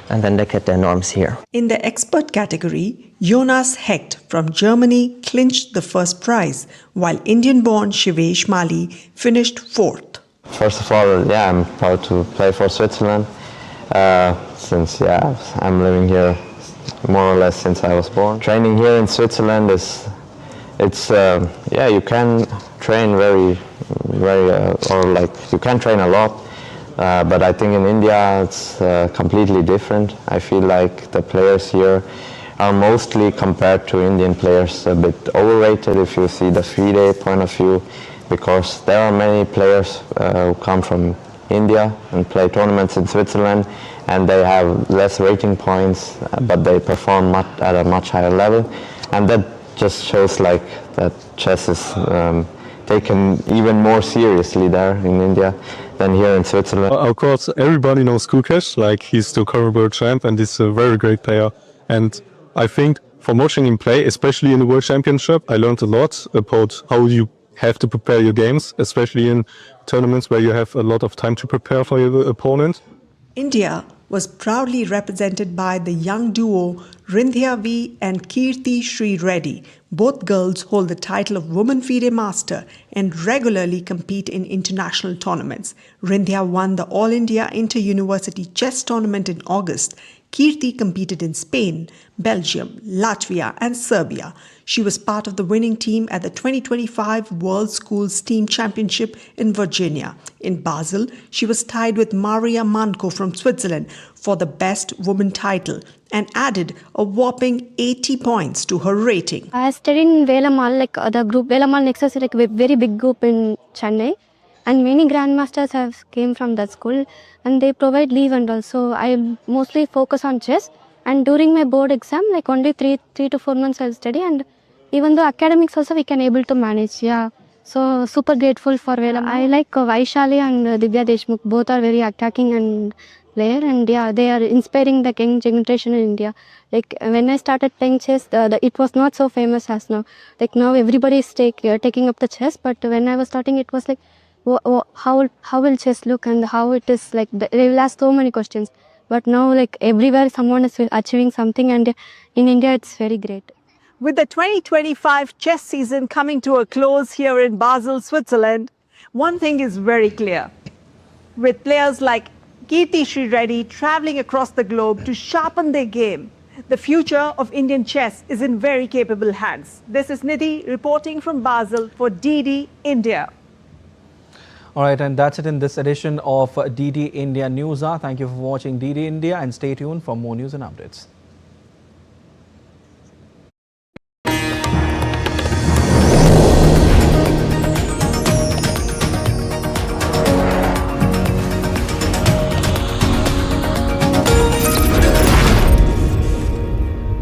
and then they get their norms here. In the expert category, Jonas Hecht from Germany clinched the first prize, while Indian-born Shivesh Mali finished 4th. First of all, I'm proud to play for Switzerland, since I'm living here more or less since I was born. Training here in Switzerland you can train you can train a lot, but I think in India it's completely different. I feel like the players here are mostly, compared to Indian players, a bit overrated if you see the FIDE point of view, because there are many players who come from India and play tournaments in Switzerland, and they have less rating points, but they perform at a much higher level, and that just shows like that chess is taken even more seriously there in India than here in Switzerland. Of course, everybody knows Kukesh, like he's the current world champ and he's a very great player. And I think from watching him play, especially in the World Championship, I learned a lot about how you have to prepare your games, especially in tournaments where you have a lot of time to prepare for your opponent. India was proudly represented by the young duo Rindhya V and Kirti Sri Reddy. Both girls hold the title of Women FIDE Master and regularly compete in international tournaments. Rindhya won the All India Inter-University Chess Tournament in August. Kirti competed in Spain, Belgium, Latvia and Serbia. She was part of the winning team at the 2025 World Schools Team Championship in Virginia. In Basel, she was tied with Maria Manko from Switzerland for the Best Woman title and added a whopping 80 points to her rating. I studied in Velamal, the group Velamal Nexus is a very big group in Chennai, and many grandmasters have came from that school, and they provide leave, and also I mostly focus on chess, and during my board exam only 3 to 4 months I'll study, and even though academics also we can able to manage. So super grateful for Velamal. I like Vaishali and Divya Deshmukh, both are very attacking and player, and they are inspiring the young generation in India. When I started playing chess, it was not so famous as now. Now everybody is taking up the chess, but when I was starting, it was how will chess look and how it is they will ask so many questions. But now everywhere someone is achieving something, and in India it's very great. With the 2025 chess season coming to a close here in Basel, Switzerland, one thing is very clear. With players like Kirti Sri Reddy traveling across the globe to sharpen their game, the future of Indian chess is in very capable hands. This is Nidhi reporting from Basel for DD India. All right, and that's it in this edition of DD India News Hour. Thank you for watching DD India and stay tuned for more news and updates.